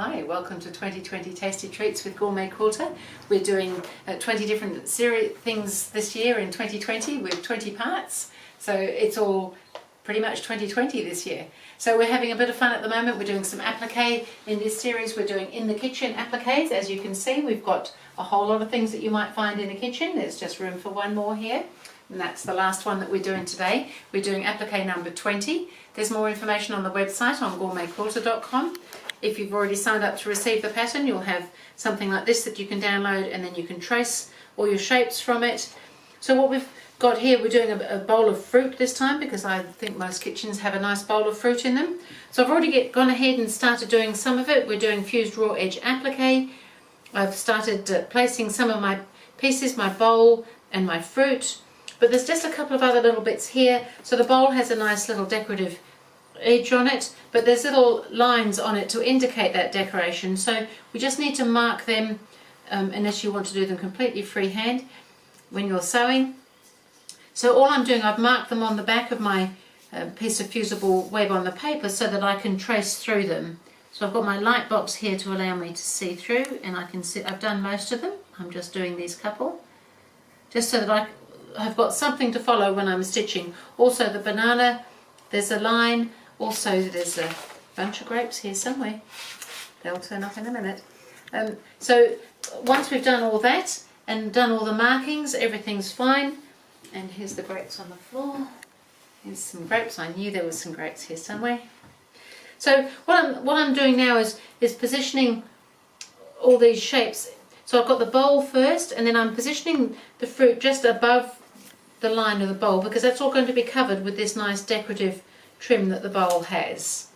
Hi, welcome to 2020 Tasty Treats with GourmetQuilter. We're doing 20 different things this year in 2020 with 20 parts. So it's all pretty much 2020 this year. So we're having a bit of fun at the moment. We're doing some applique in this series. We're doing in the kitchen appliques. As you can see, we've got a whole lot of things that you might find in the kitchen. There's just room for one more here. And that's the last one that we're doing today. We're doing applique number 20. There's more information on the website on GourmetQuilter.com. If you've already signed up to receive the pattern, you'll have something like this that you can download, and then you can trace all your shapes from it. So what we've got here, we're doing a bowl of fruit this time, because I think most kitchens have a nice bowl of fruit in them. So I've already gone ahead and started doing some of it. We're doing fused raw edge applique. I've started placing some of my pieces, my bowl and my fruit. But there's just a couple of other little bits here. So the bowl has a nice little decorative edge on it, but there's little lines on it to indicate that decoration. So we just need to mark them, unless you want to do them completely freehand when you're sewing. So all I'm doing, I've marked them on the back of my piece of fusible web on the paper so that I can trace through them. So I've got my light box here to allow me to see through, and I can see I've done most of them. I'm just doing these couple, just so that I've got something to follow when I'm stitching. Also the banana, there's a line. Also there's a bunch of grapes here somewhere. They'll turn up in a minute. So once we've done all that and done all the markings, everything's fine. And here's the grapes on the floor. Here's some grapes. I knew there was some grapes here somewhere. So what I'm doing now is positioning all these shapes. So I've got the bowl first, and then I'm positioning the fruit just above the line of the bowl, because that's all going to be covered with this nice decorative trim that the bowl has.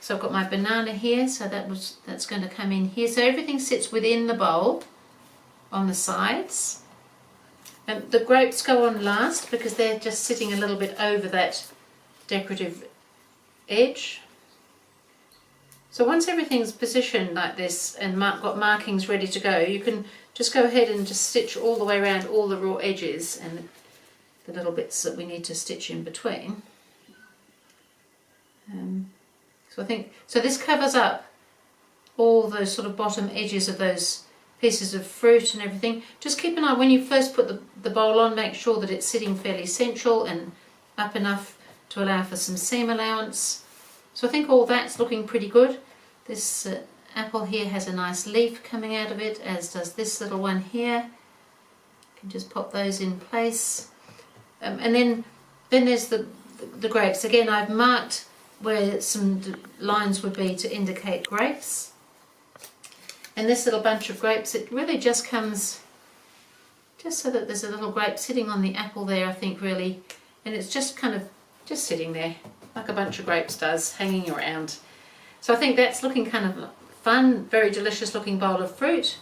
So I've got my banana here, so that's going to come in here. So everything sits within the bowl on the sides. And the grapes go on last because they're just sitting a little bit over that decorative edge. So once everything's positioned like this and got markings ready to go, you can just go ahead and just stitch all the way around all the raw edges and the little bits that we need to stitch in between. So this covers up all those sort of bottom edges of those pieces of fruit and everything. Just keep an eye when you first put the bowl on, make sure that it's sitting fairly central and up enough to allow for some seam allowance. So I think all that's looking pretty good. This apple here has a nice leaf coming out of it, as does this little one here. You can just pop those in place. And then there's the grapes. Again, I've marked where some lines would be to indicate grapes. And this little bunch of grapes, it really just comes just so that there's a little grape sitting on the apple there, I think, really. And it's just kind of just sitting there like a bunch of grapes does, hanging around. So I think that's looking kind of fun, very delicious looking bowl of fruit.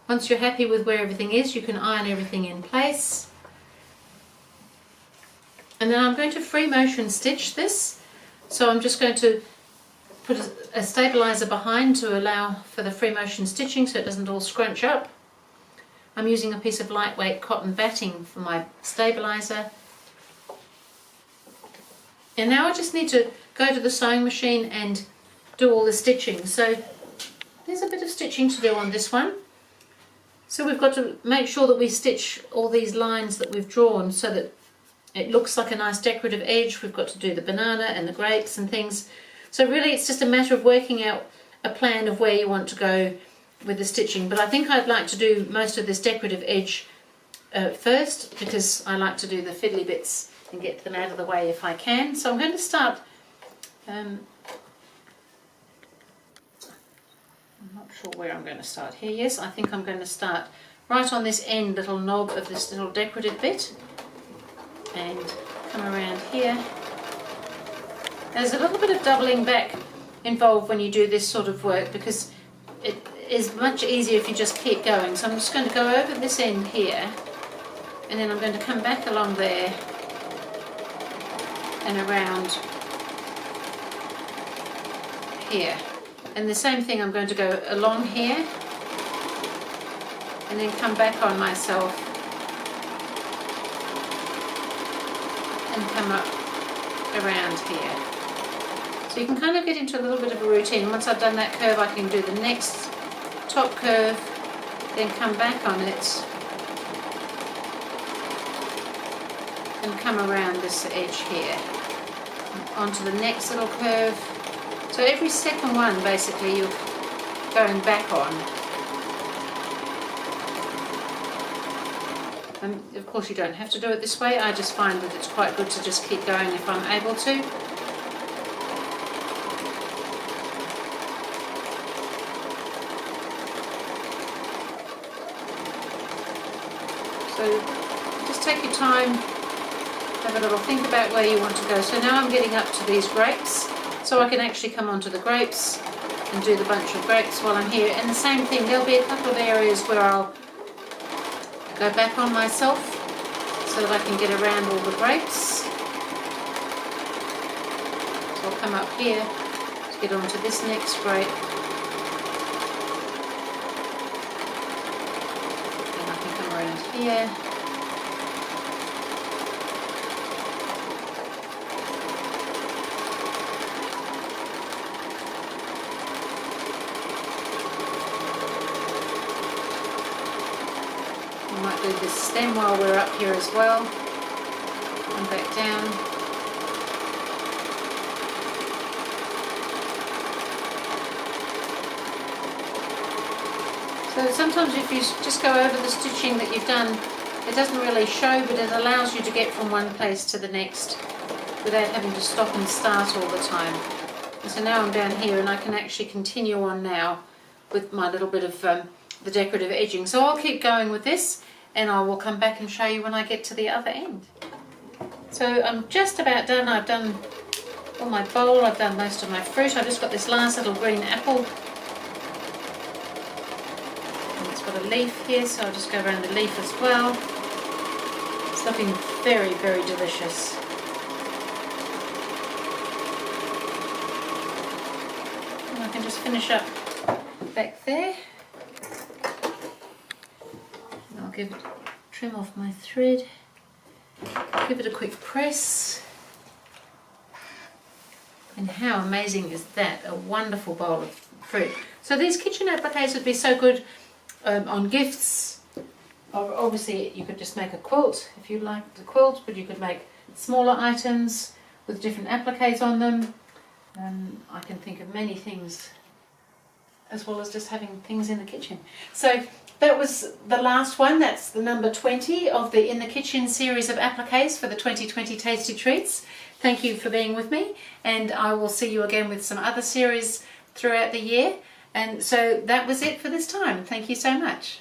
Once you're happy with where everything is, you can iron everything in place. And then I'm going to free motion stitch this. So I'm just going to put a stabilizer behind to allow for the free motion stitching so it doesn't all scrunch up. I'm using a piece of lightweight cotton batting for my stabilizer. And now I just need to go to the sewing machine and do all the stitching. So there's a bit of stitching to do on this one. So we've got to make sure that we stitch all these lines that we've drawn so that it looks like a nice decorative edge. We've got to do the banana and the grapes and things. So really it's just a matter of working out a plan of where you want to go with the stitching. But I think I'd like to do most of this decorative edge first, because I like to do the fiddly bits and get them out of the way if I can. So I'm going to start, I'm not sure where I'm going to start here. Yes, I think I'm going to start right on this end little knob of this little decorative bit and come around here. There's a little bit of doubling back involved when you do this sort of work, because it is much easier if you just keep going. So I'm just going to go over this end here, and then I'm going to come back along there and around here. And the same thing, I'm going to go along here and then come back on myself and come up around here. So you can kind of get into a little bit of a routine. Once I've done that curve, I can do the next top curve, then come back on it and come around this edge here onto the next little curve. So every second one basically you're going back on. And of course you don't have to do it this way. I just find that it's quite good to just keep going if I'm able to. So just take your time, have a little think about where you want to go. So now I'm getting up to these grapes, so I can actually come onto the grapes and do the bunch of grapes while I'm here. And the same thing, there'll be a couple of areas where I'll go back on myself so that I can get around all the grapes. So I'll come up here to get onto this next grape. And I can come around here. We might do this stem while we're up here as well. Come back down. So sometimes if you just go over the stitching that you've done, it doesn't really show, but it allows you to get from one place to the next without having to stop and start all the time. And so now I'm down here and I can actually continue on now with my little bit of the decorative edging. So I'll keep going with this and I will come back and show you when I get to the other end. So I'm just about done. I've done all my bowl, I've done most of my fruit. I've just got this last little green apple. And it's got a leaf here, so I'll just go around the leaf as well. It's looking very, very delicious. And I can just finish up back there. Give it, trim off my thread, give it a quick press, and how amazing is that? A wonderful bowl of fruit. So these kitchen appliques would be so good on gifts. Obviously you could just make a quilt if you like the quilt, but you could make smaller items with different appliques on them. I can think of many things, as well as just having things in the kitchen. So that was the last one. That's the number 20 of the In the Kitchen series of appliques for the 2020 Tasty Treats. Thank you for being with me, and I will see you again with some other series throughout the year. And so that was it for this time. Thank you so much.